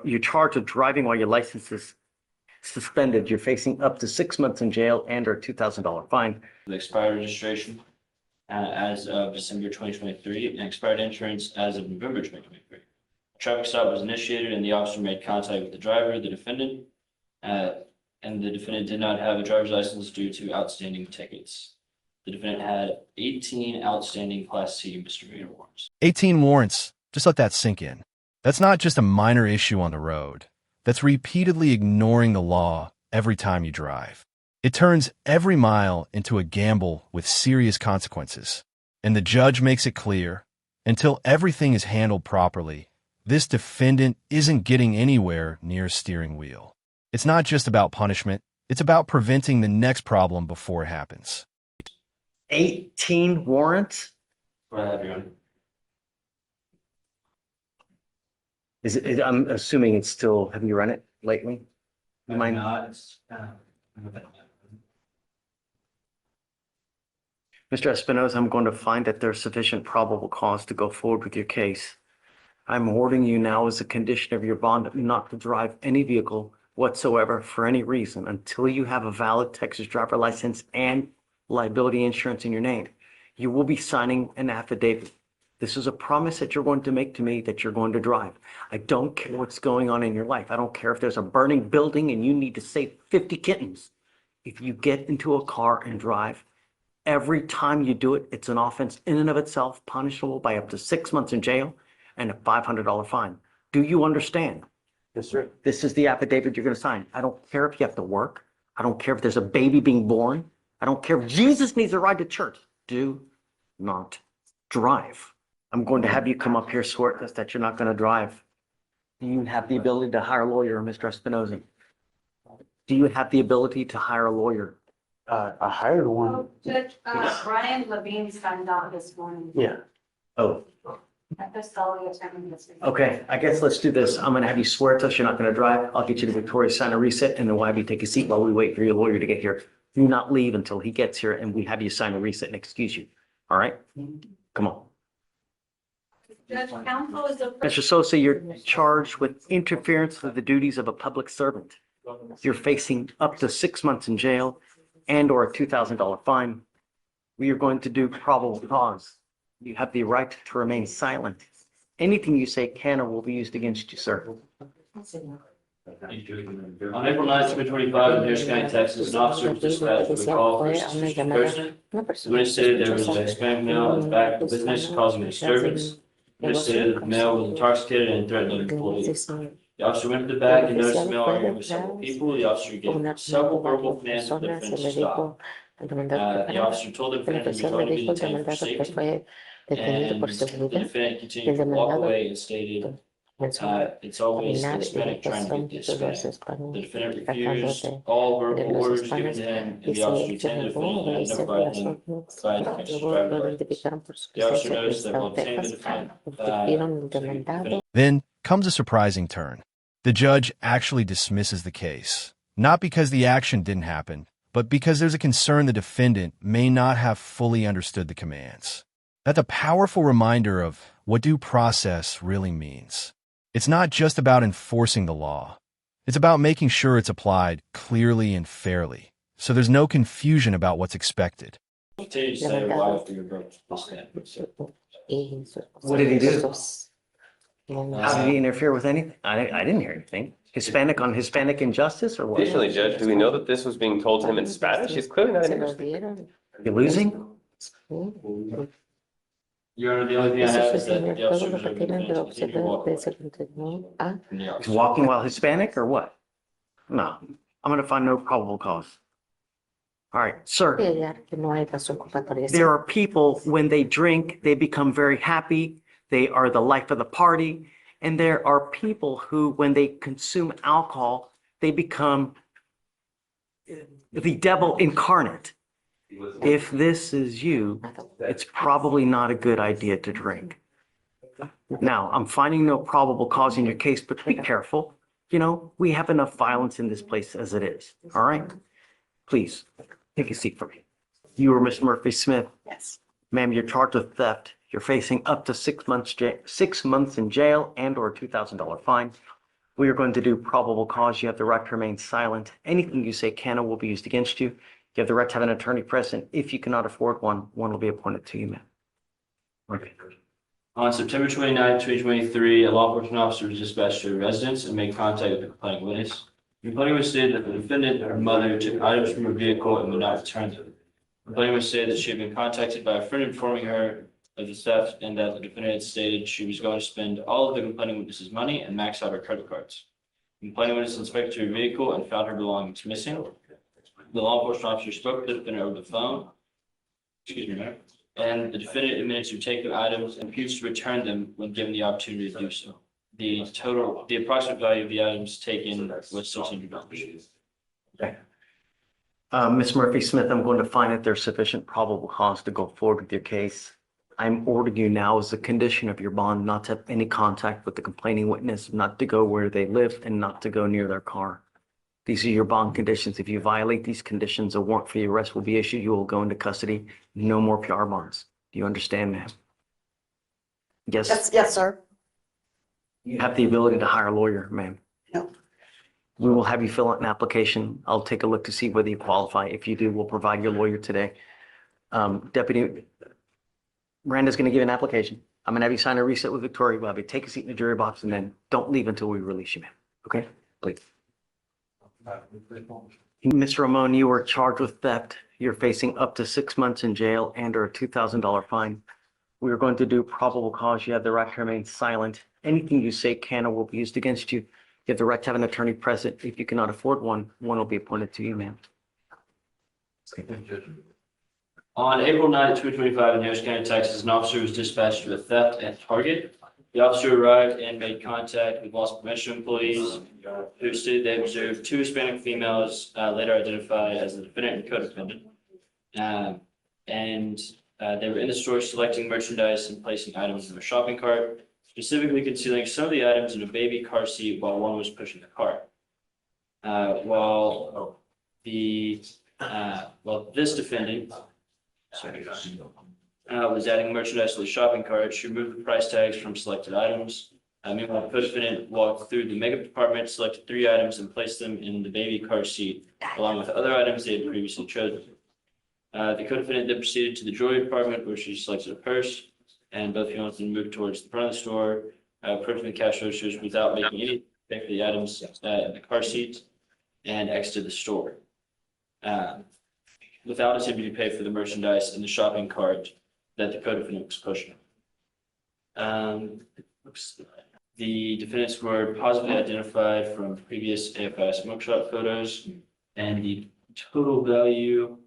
you're charged with driving while your license is suspended. You're facing up to 6 months in jail and or a $2,000 fine. The expired registration as of December 2023 and expired insurance as of November 2023. A traffic stop was initiated and the officer made contact with the driver, the defendant, and the defendant did not have a driver's license due to outstanding tickets. The defendant had 18 outstanding Class C misdemeanor warrants. 18 warrants. Just let that sink in. That's not just a minor issue on the road. That's repeatedly ignoring the law every time you drive. It turns every mile into a gamble with serious consequences. And the judge makes it clear, until everything is handled properly, this defendant isn't getting anywhere near a steering wheel. It's not just about punishment. It's about preventing the next problem before it happens. 18 warrants? What I have you on? I'm assuming it's still, have you run it lately? You mind? Mr. Espinoza, I'm going to find that there's sufficient probable cause to go forward with your case. I'm warning you now as a condition of your bond not to drive any vehicle whatsoever for any reason until you have a valid Texas driver license and liability insurance in your name. You will be signing an affidavit. This is a promise that you're going to make to me that you're going to drive. I don't care what's going on in your life. I don't care if there's a burning building and you need to save 50 kittens. If you get into a car and drive, every time you do it, it's an offense in and of itself, punishable by up to 6 months in jail and a $500 fine. Do you understand? Yes, sir. This is the affidavit you're going to sign. I don't care if you have to work. I don't care if there's a baby being born. I don't care if Jesus needs a ride to church. Do not drive. I'm going to have you come up here, swear to us that you're not going to drive. Do you have the ability to hire a lawyer, Mr. Espinoza? Do you have the ability to hire a lawyer? I hired one. Oh, Judge, Brian Levine signed on this morning. Yeah. Oh, At the Sully attorney this week. okay. I guess let's do this. I'm going to have you swear to us you're not going to drive. I'll get you to Victoria, sign a reset, and then we'll have you take a seat while we wait for your lawyer to get here. Do not leave until he gets here and we have you sign a reset and excuse you. All right? Come on. Judge, counsel is a. Mr. Sosa, you're charged with interference with the duties of a public servant. You're facing up to 6 months in jail and or a $2,000 fine. We are going to do probable cause. You have the right to remain silent. Anything you say can or will be used against you, sir. On April 9, 2025, in Harris County, Texas, an officer was dispatched with a call for a suspicious person. The witness stated there was a Hispanic male in the back of the business causing a disturbance. The witness stated that the male was intoxicated and threatening an employee. The officer went to the back and noticed the male arguing with several people. The officer gave several verbal commands for the defendant to stop. The officer told the defendant he was only being detained for safety. And the defendant continued to walk away and stated, it's always the Hispanic trying to get the Hispanic. The defendant refused all verbal orders given to him, and the officer detained the defendant and identified him by the Texas driver's license. The officer noticed that while detaining the defendant, Then comes a surprising turn. The judge actually dismisses the case, not because the action didn't happen, but because there's a concern the defendant may not have fully understood the commands. That's a powerful reminder of what due process really means. It's not just about enforcing the law. It's about making sure it's applied clearly and fairly, so there's no confusion about what's expected. continue to say why after your brother's stand. What did he do? How did he interfere with anything? I didn't hear anything. Hispanic on Hispanic injustice or what? Additionally, Judge, do we know that this was being told to him in Spanish? He's clearly not English. You're losing? You're the only thing I have is that the officer was continue to walk away. He's walking while Hispanic or what? No, I'm going to find no probable cause. All right, sir. There are people, when they drink, they become very happy. They are the life of the party. And there are people who, when they consume alcohol, they become the devil incarnate. If this is you, it's probably not a good idea to drink. Now, I'm finding no probable cause in your case, but be careful. You know, we have enough violence in this place as it is. All right? Please, take a seat for me. You are Miss Murphy Smith. Yes. Ma'am, you're charged with theft. You're facing up to 6 months in jail and or a $2,000 fine. We are going to do probable cause. You have the right to remain silent. Anything you say can or will be used against you. You have the right to have an attorney present. If you cannot afford one, one will be appointed to you, ma'am. Okay. On September 29, 2023, a law enforcement officer was dispatched to a residence and made contact with the complaining witness. The complaining witness stated that the defendant, her mother, took items from her vehicle and would not return them. The complaining witness stated that she had been contacted by a friend informing her of the theft and that the defendant had stated she was going to spend all of the complaining witness's money and max out her credit cards. The complaining witness inspected her vehicle and found her belongings missing. The law enforcement officer spoke to the defendant over the phone. Excuse me, ma'am. And the defendant admitted to take the items and refused to return them when given the opportunity to do so. The approximate value of the items taken was $600. Okay. Ms. Murphy Smith, I'm going to find that there's sufficient probable cause to go forward with your case. I'm ordering you now as a condition of your bond not to have any contact with the complaining witness, not to go where they live, and not to go near their car. These are your bond conditions. If you violate these conditions, a warrant for your arrest will be issued. You will go into custody. No more PR bonds. Do you understand, ma'am? Yes. Yes, sir. You have the ability to hire a lawyer, ma'am. No. We will have you fill out an application. I'll take a look to see whether you qualify. If you do, we'll provide your lawyer today. Deputy Miranda's going to give an application. I'm going to have you sign a reset with Victoria. We'll have you take a seat in the jury box and then don't leave until we release you, ma'am. Okay? Please. Mr. Ramon, you are charged with theft. You're facing up to 6 months in jail and or a $2,000 fine. We are going to do probable cause. You have the right to remain silent. Anything you say can or will be used against you. You have the right to have an attorney present. If you cannot afford one, one will be appointed to you, ma'am. On April 9, 2025, in Harris County, Texas, an officer was dispatched to a theft at Target. The officer arrived and made contact with loss prevention employees who stated they observed two Hispanic females, later identified as the defendant and co-defendant. They were in the store selecting merchandise and placing items in a shopping cart, specifically concealing some of the items in a baby car seat while one was pushing the cart. While this defendant was adding merchandise to the shopping cart, she removed the price tags from selected items. Meanwhile, the co-defendant walked through the makeup department, selected 3 items, and placed them in the baby car seat, along with other items they had previously chosen. The co-defendant then proceeded to the jewelry department, where she selected a purse, and both females then moved towards the front of the store, approaching the cash registers without making any pay for the items in the car seat, and exited the store. Without attempting to pay for the merchandise in the shopping cart that the co-defendant was pushing. The defendants were positively identified from previous AFI smokeshop photos, and the total value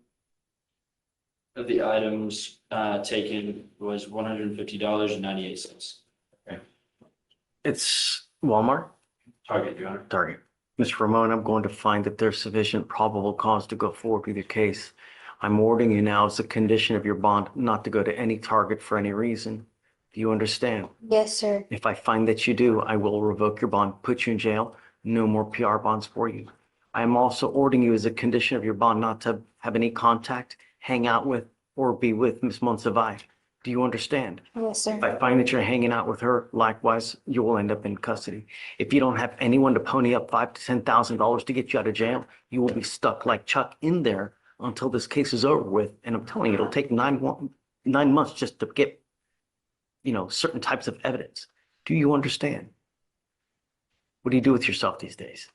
of the items taken was $150.98. Okay. It's Walmart? Target, Your Honor. Target. Mr. Ramon, I'm going to find that there's sufficient probable cause to go forward with your case. I'm ordering you now as a condition of your bond not to go to any Target for any reason. Do you understand? Yes, sir. If I find that you do, I will revoke your bond, put you in jail. No more PR bonds for you. I am also ordering you as a condition of your bond not to have any contact, hang out with, or be with Ms. Monsivais. Do you understand? Yes, sir. If I find that you're hanging out with her, likewise, you will end up in custody. If you don't have anyone to pony up $5,000 to $10,000 to get you out of jail, you will be stuck like Chuck in there until this case is over with. And I'm telling you, it'll take 9 months just to get, certain types of evidence. Do you understand? What do you do with yourself these days?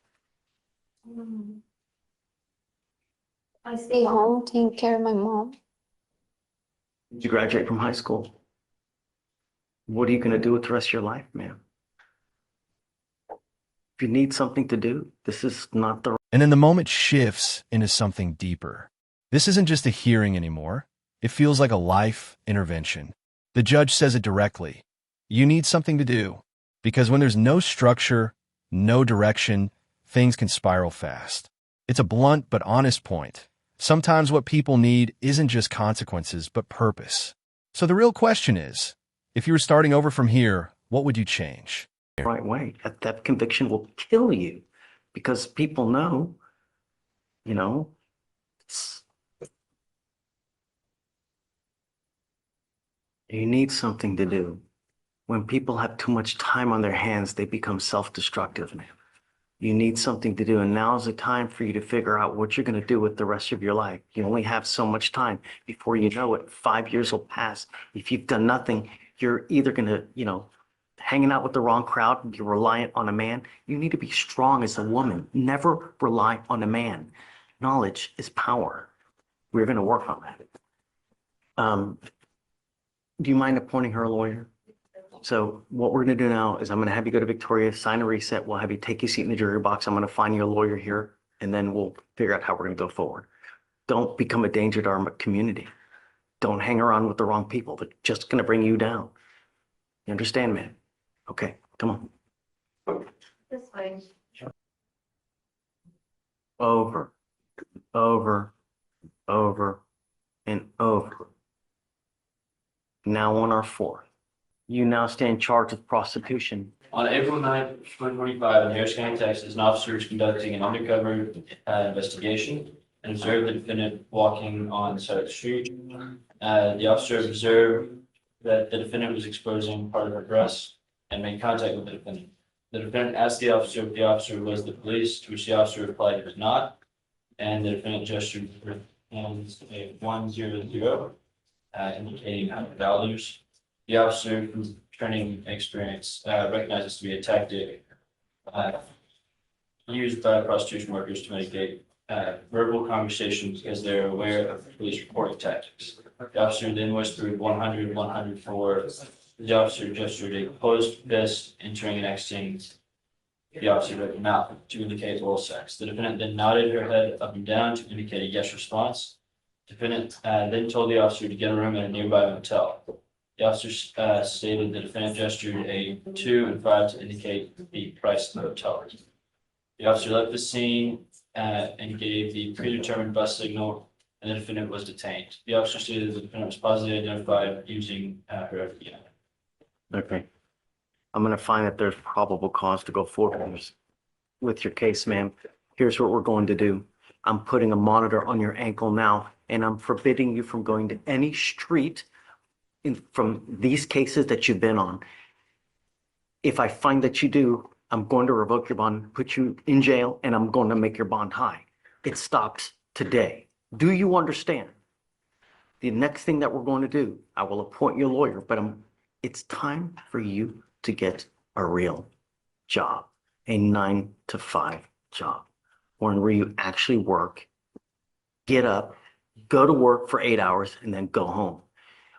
I stay home, taking care of my mom. Did you graduate from high school? What are you going to do with the rest of your life, ma'am? If you need something to do, this is not the... And then the moment shifts into something deeper. This isn't just a hearing anymore. It feels like a life intervention. The judge says it directly. You need something to do. Because when there's no structure, no direction, things can spiral fast. It's a blunt but honest point. Sometimes what people need isn't just consequences, but purpose. So the real question is, if you were starting over from here, what would you change? Right way. A theft conviction will kill you because people know, you need something to do. When people have too much time on their hands, they become self-destructive, man. You need something to do, and now's the time for you to figure out what you're going to do with the rest of your life. You only have so much time. Before you know it, 5 years will pass. If you've done nothing, you're either going to, hanging out with the wrong crowd, you're reliant on a man. You need to be strong as a woman. Never rely on a man. Knowledge is power. We're going to work on that. Do you mind appointing her a lawyer? So what we're going to do now is I'm going to have you go to Victoria, sign a reset. We'll have you take your seat in the jury box. I'm going to find you a lawyer here, and then we'll figure out how we're going to go forward. Don't become a danger to our community. Don't hang around with the wrong people. They're just going to bring you down. You understand, man? Okay, come on. This way. Over, over, over, and over. Now on our fourth. You now stand charged with prostitution. On April 9th, 2025, in Harris County, Texas, an officer was conducting an undercover investigation and observed the defendant walking on the side of the street. The officer observed that the defendant was exposing part of her breast and made contact with the defendant. The defendant asked the officer if the officer was the police, to which the officer replied he was not, and the defendant gestured with hands a 100, indicating values. The officer, from training experience, recognized this to be a tactic used by prostitution workers to mitigate verbal conversations because they're aware of police reporting tactics. The officer then whispered 100, 104. The officer gestured a closed fist, entering and exiting the officer with mouth to indicate oral sex. The defendant then nodded her head up and down to indicate a yes response. The defendant then told the officer to get a room at a nearby motel. The officer stated the defendant gestured a 2 and 5 to indicate the price of the hotel. The officer left the scene and gave the predetermined bus signal, and the defendant was detained. The officer stated the defendant was positively identified using her FBI. Okay. I'm going to find that there's probable cause to go forward with your case, ma'am. Here's what we're going to do. I'm putting a monitor on your ankle now, and I'm forbidding you from going to any street from these cases that you've been on. If I find that you do, I'm going to revoke your bond, put you in jail, and I'm going to make your bond high. It stops today. Do you understand? The next thing that we're going to do, I will appoint you a lawyer, but it's time for you to get a real job, a 9-to-5 job, one where you actually work, get up, go to work for 8 hours, and then go home.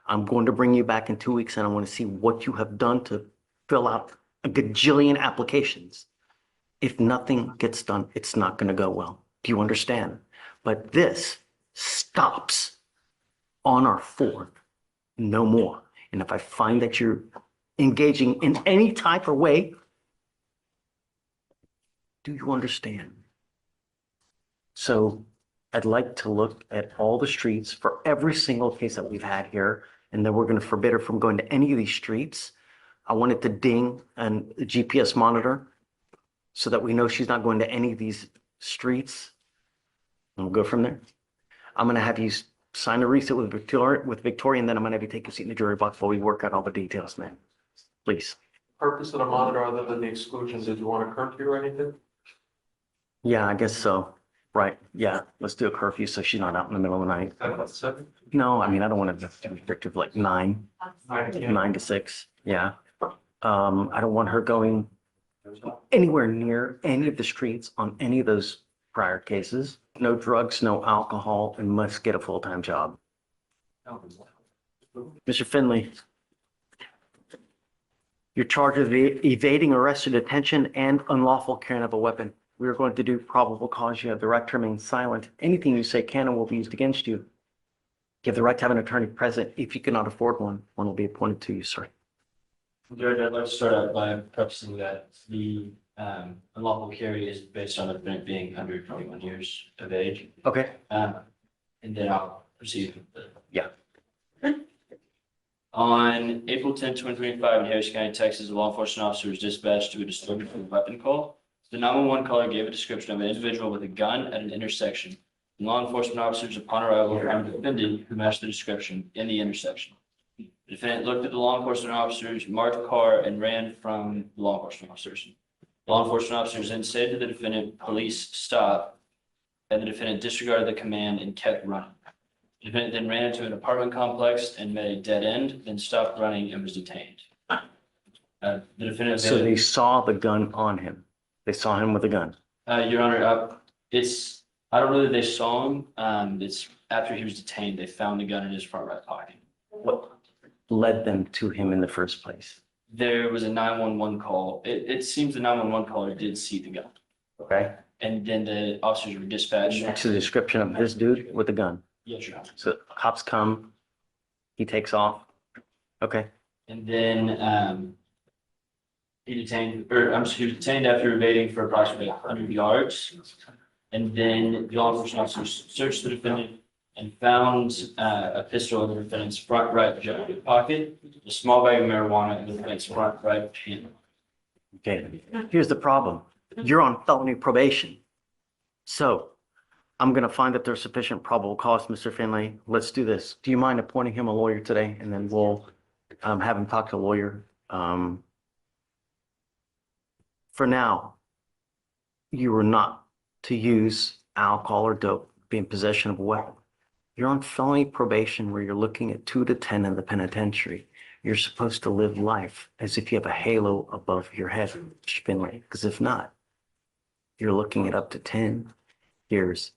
I'm going to bring you back in 2 weeks, and I want to see what you have done to fill out a gajillion applications. If nothing gets done, it's not going to go well. Do you understand? But this stops on our fourth, no more. And if I find that you're engaging in any type of way, do you understand? So I'd like to look at all the streets for every single case that we've had here, and then we're going to forbid her from going to any of these streets. I want it to ding and a GPS monitor so that we know she's not going to any of these streets. And we'll go from there. I'm going to have you sign a reset with Victoria, and then I'm going to have you take a seat in the jury box while we work out all the details, man. Please. Purpose of the monitor other than the exclusions, did you want a curfew or anything? Yeah, I guess so. Right. Yeah. Let's do a curfew so she's not out in the middle of the night. No, I mean, I don't want to be restrictive like 9 to 6. Yeah. I don't want her going anywhere near any of the streets on any of those prior cases. No drugs, no alcohol, and must get a full-time job. Mr. Finley, you're charged with evading arrest or detention and unlawful carrying of a weapon. We are going to do probable cause. You have the right to remain silent. Anything you say can and will be used against you. You have the right to have an attorney present. If you cannot afford one, one will be appointed to you, sir. Judge, I'd like to start out by prefacing that the unlawful carry is based on the defendant being under 21 years of age. Okay. And then I'll proceed with the. Yeah. On April 10, 2025, in Harris County, Texas, a law enforcement officer was dispatched to a disturbance with a weapon call. The 911 caller gave a description of an individual with a gun at an intersection. The law enforcement officers, upon arrival, found a defendant who matched the description in the intersection. The defendant looked at the law enforcement officers, marked the car, and ran from the law enforcement officers. Law enforcement officers then said to the defendant, "Police, stop," and the defendant disregarded the command and kept running. The defendant then ran into an apartment complex and met a dead end, then stopped running and was detained. The defendant. So they saw the gun on him. They saw him with a gun. Your Honor, I don't know that they saw him. It's after he was detained, they found the gun in his front right pocket. What led them to him in the first place? There was a 911 call. It seems the 911 caller did see the gun. Okay. And then the officers were dispatched. To the description of this dude with the gun. Yes, Your Honor. So cops come, he takes off. Okay. And then he was detained after evading for approximately 100 yards. And then the law enforcement officers searched the defendant and found a pistol in the defendant's front right jacket pocket, a small bag of marijuana in the defendant's front right hand. Okay. Here's the problem. You're on felony probation. So I'm going to find that there's sufficient probable cause, Mr. Finley. Let's do this. Do you mind appointing him a lawyer today? And then we'll have him talk to a lawyer. For now, you were not to use alcohol or dope, be in possession of a weapon. You're on felony probation where you're looking at 2 to 10 in the penitentiary. You're supposed to live life as if you have a halo above your head, Mr. Finley, because if not, you're looking at up to 10 years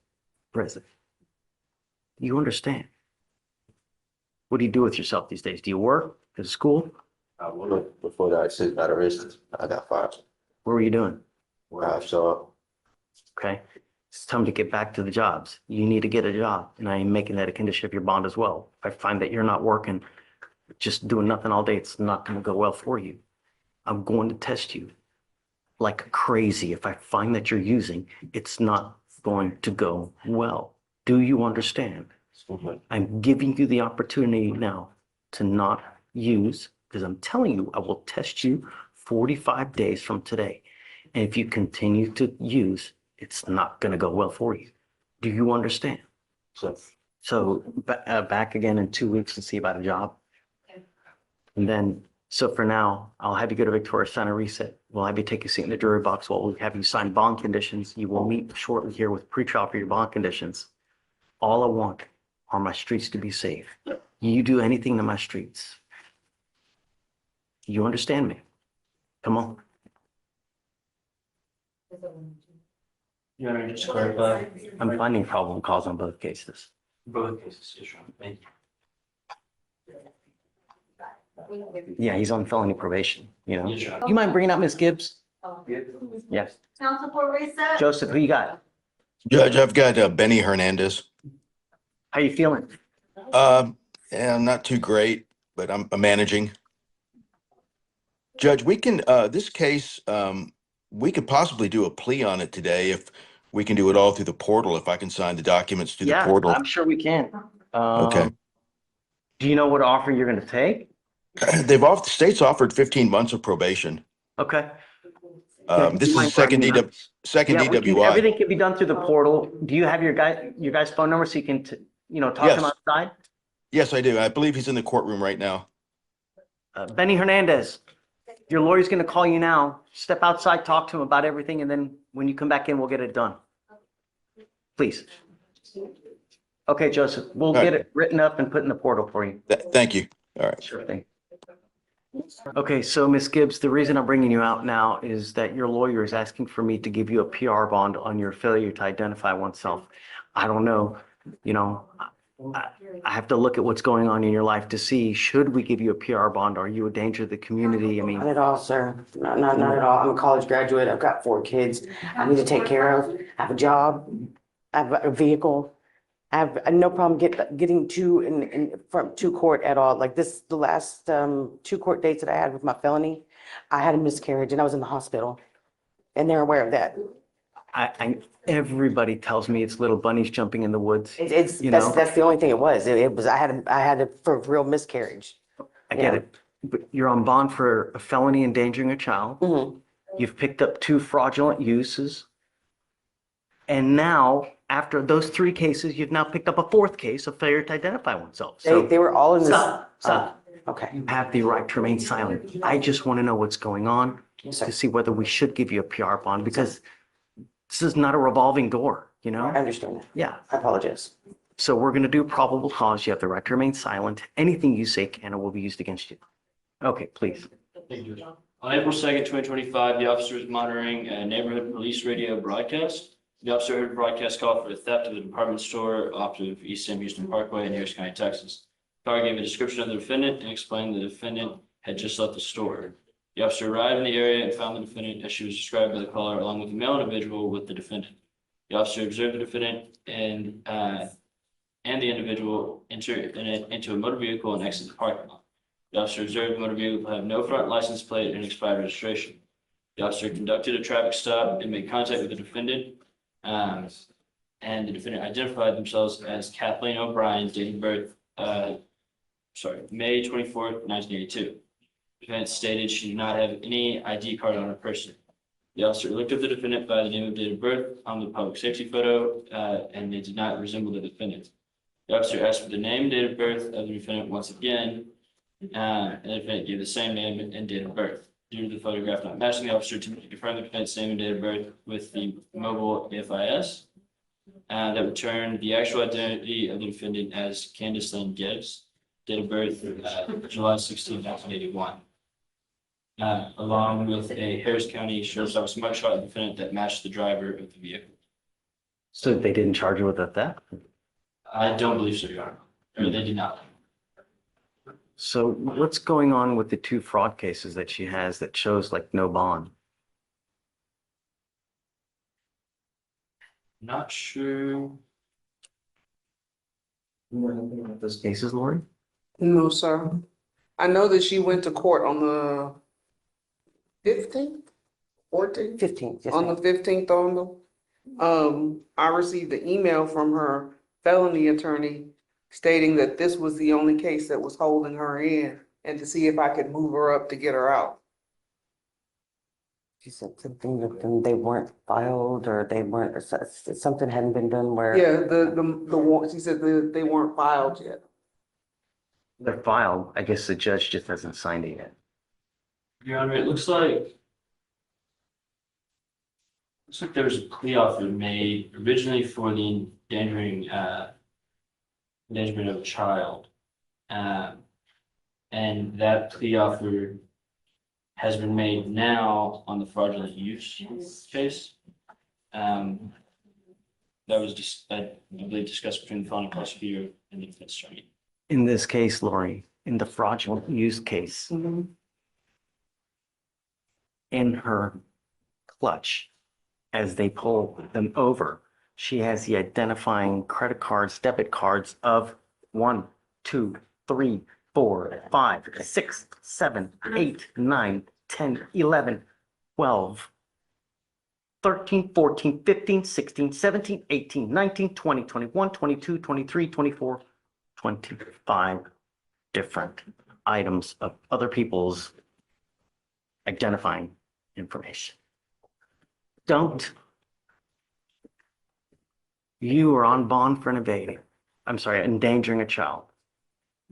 prison. You understand? What do you do with yourself these days? Do you work? Go to school? Before that, I got arrested. I got fired. What were you doing? Where I saw, Okay. It's time to get back to the jobs. You need to get a job. And I am making that a condition of your bond as well. If I find that you're not working, just doing nothing all day, it's not going to go well for you. I'm going to test you like crazy. If I find that you're using, it's not going to go well. Do you understand? I'm giving you the opportunity now to not use, because I'm telling you, I will test you 45 days from today. And if you continue to use, it's not going to go well for you. Do you understand? So back again in 2 weeks and see about a job. And then, so for now, I'll have you go to Victoria, sign a reset. We'll have you take a seat in the jury box while we have you sign bond conditions. You will meet shortly here with pretrial for your bond conditions. All I want are my streets to be safe. You do anything to my streets. You understand me? Come on. Your Honor, just to clarify. I'm finding probable cause on both cases. Both cases, yes, Your Honor. Thank you. Yeah, he's on felony probation, you know? Yes, Your Honor. You mind bringing up Miss Gibbs? Yes. Council for recess? Joseph, who you got? Judge, I've got Benny Hernandez. How you feeling? Yeah, I'm not too great, but I'm managing. Judge, we can, this case, we could possibly do a plea on it today if we can do it all through the portal, if I can sign the documents through the portal. I'm sure we can. Okay. Do you know what offer you're going to take? The state's offered 15 months of probation. Okay. This is the second DWI. Everything can be done through the portal. Do you have your guy's phone number so you can, talk to him outside? Yes, I do. I believe he's in the courtroom right now. Benny Hernandez, your lawyer's going to call you now. Step outside, talk to him about everything, and then when you come back in, we'll get it done. Please. Okay, Joseph, we'll get it written up and put in the portal for you. Thank you. All right. Sure thing. Okay, so Ms. Gibbs, the reason I'm bringing you out now is that your lawyer is asking for me to give you a PR bond on your failure to identify oneself. I don't know, I have to look at what's going on in your life to see, should we give you a PR bond? Are you a danger to the community? I mean, Not at all, sir. Not at all. I'm a college graduate. I've got 4 kids I need to take care of. I have a job. I have a vehicle. I have no problem getting to court at all. Like the last 2 court dates that I had with my felony, I had a miscarriage and I was in the hospital, and they're aware of that. Everybody tells me it's little bunnies jumping in the woods. That's the only thing it was. It was I had a for real miscarriage. I get it, but you're on bond for a felony endangering a child. Mm-hmm. You've picked up 2 fraudulent uses. And now, after those 3 cases, you've now picked up a 4th case of failure to identify oneself. So They were all in this. stop. Okay. You have the right to remain silent. I just want to know what's going on. Yes, sir. to see whether we should give you a PR bond because this is not a revolving door, you I know? understand that. Yeah. I apologize. So we're going to do probable cause. You have the right to remain silent. Anything you say can and will be used against you. Okay, please. Thank you. On April 2nd, 2025, the officer was monitoring a neighborhood police radio broadcast. The officer heard a broadcast call for a theft of a department store off of East Sam Houston Parkway in Harris County, Texas. The caller gave a description of the defendant and explained the defendant had just left the store. The officer arrived in the area and found the defendant as she was described by the caller, along with a male individual with the defendant. The officer observed the defendant and the individual enter into a motor vehicle and exit the parking lot. The officer observed the motor vehicle have no front license plate and expired registration. The officer conducted a traffic stop and made contact with the defendant. And the defendant identified themselves as Kathleen O'Brien, date of birth, May 24th, 1982. The defendant stated she did not have any ID card on her person. The officer looked up the defendant by the name of date of birth on the public safety photo, and they did not resemble the defendant. The officer asked for the name and date of birth of the defendant once again, and the defendant gave the same name and date of birth. Due to the photograph not matching, the officer confirmed the defendant's name and date of birth with the mobile FIS. That returned the actual identity of the defendant as Candace Lynn Gibbs, date of birth July 16, 1981. Along with a Harris County Sheriff's Office mugshot of the defendant that matched the driver of the vehicle. So they didn't charge you with a theft? I don't believe so, Your Honor. Or they did not. So what's going on with the two fraud cases that she has that shows like no bond? Not sure. Those cases, Lori? No, sir. I know that she went to court on the 15th, 14th, 15th, yes, on ma'am. the 15th on the. I received the email from her felony attorney stating that this was the only case that was holding her in and to see if I could move her up to get her out. She said something that they weren't filed or they weren't, or something hadn't been done where. Yeah, she said they weren't filed yet. They're filed. I guess the judge just hasn't signed it yet. Your Honor, it looks like there was a plea offer made originally for the endangerment of a child. And that plea offer has been made now on the fraudulent use case. That was just, I believe, discussed between the felony prosecutor and the defense attorney. In this case, Lori, in the fraudulent use case, in her clutch, as they pull them over, she has the identifying credit cards, debit cards of 1, 2, 3, 4, 5, 6, 7, 8, 9, 10, 11, 12, 13, 14, 15, 16, 17, 18, 19, 20, 21, 22, 23, 24, 25 different items of other people's identifying information. You are on bond for endangering a child.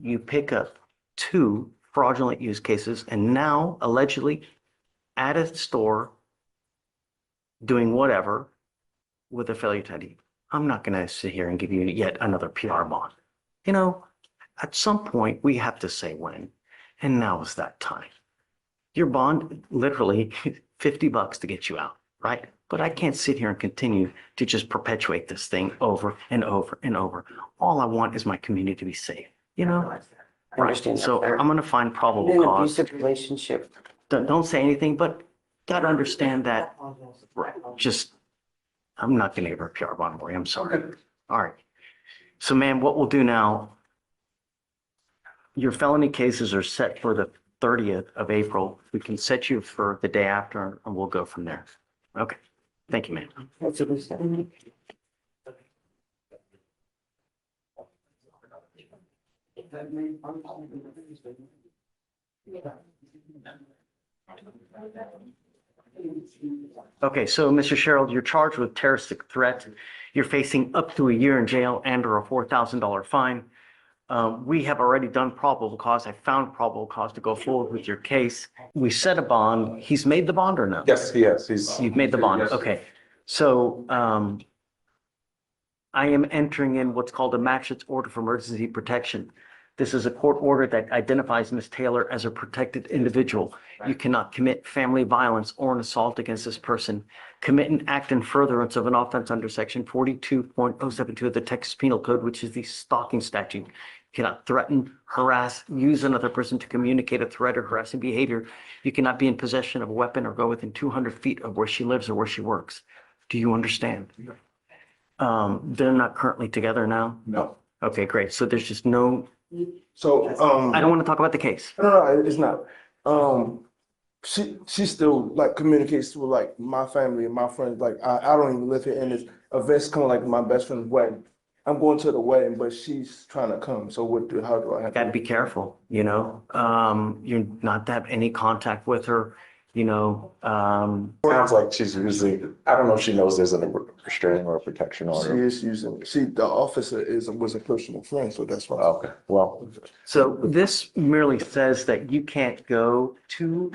You pick up 2 fraudulent use cases and now allegedly at a store doing whatever with a failure to ID. I'm not going to sit here and give you yet another PR bond. You know, at some point we have to say when, and now is that time. Your bond, literally $50 to get you out, right? But I can't sit here and continue to just perpetuate this thing over and over and over. All I want is my community to be safe, you know? I understand that, So sir. I'm going to find probable In an cause. abusive relationship. Don't say anything, but got to understand that, right, I'm not going to give her a PR bond, Lori. I'm sorry. All right. So, ma'am, what we'll do now, your felony cases are set for the 30th of April. We can set you for the day after and we'll go from there. Okay. Thank you, ma'am. That's what we said. Okay, so Mr. Sherrill, you're charged with terroristic threat. You're facing up to a year in jail and or a $4,000 fine. We have already done probable cause. I found probable cause to go forward with your case. We set a bond. He's made the bond or no? Yes, he has. You've made the bond. Yes. Okay. So, I am entering in what's called a magistrate's order for emergency protection. This is a court order that identifies Ms. Taylor as a protected individual. You cannot commit family violence or an assault against this person, commit an act in furtherance of an offense under section 42.072 of the Texas Penal Code, which is the stalking statute. You cannot threaten, harass, use another person to communicate a threat or harassing behavior. You cannot be in possession of a weapon or go within 200 feet of where she lives or where she works. Do you understand? They're not currently together now? No. Okay, great. So there's just no, So, I don't want to talk about the case. no, it's not. She still like communicates with like my family and my friends. Like I don't even live here, and it's events coming like my best friend's wedding. I'm going to the wedding, but she's trying to come. So how do I have Got to to? be careful, you're not to have any contact with her, Sounds like she's using, I don't know if she knows there's a restraining or a protection She order. is using, the officer was a personal friend, so that's why. Okay, well, So this merely says that you can't go to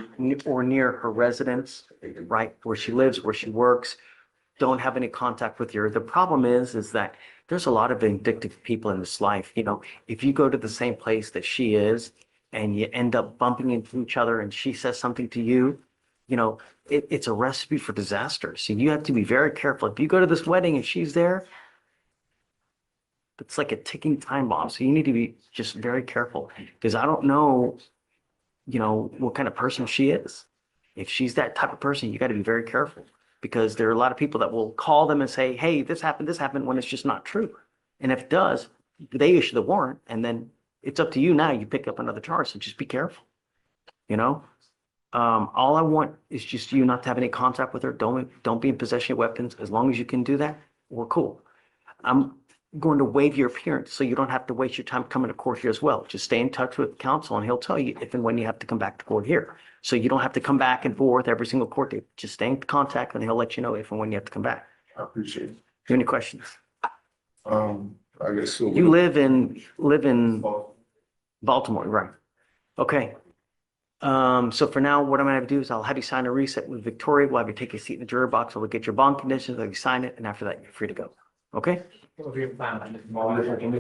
or near her residence, right, where she lives, where she works. Don't have any contact with her. The problem is that there's a lot of vindictive people in this life. If you go to the same place that she is and you end up bumping into each other and she says something to you, it's a recipe for disaster. So you have to be very careful. If you go to this wedding and she's there, it's like a ticking time bomb. So you need to be just very careful because I don't know, what kind of person she is. If she's that type of person, you got to be very careful because there are a lot of people that will call them and say, hey, this happened when it's just not true. And if it does, they issue the warrant and then it's up to you now. You pick up another charge. So just be careful, all I want is just you not to have any contact with her. Don't be in possession of weapons. As long as you can do that, we're cool. I'm going to waive your appearance so you don't have to waste your time coming to court here as well. Just stay in touch with counsel and he'll tell you if and when you have to come back to court here. So you don't have to come back and forth every single court date. Just stay in contact and he'll let you know if and when you have to come back. I appreciate it. Do you have any questions? I guess so. You live in Baltimore, right? Okay. So for now, what I'm gonna have to do is I'll have you sign a reset with Victoria. We'll have you take a seat in the jury box. We'll get your bond conditions. I'll have you sign it, and after that, you're free to go. Okay?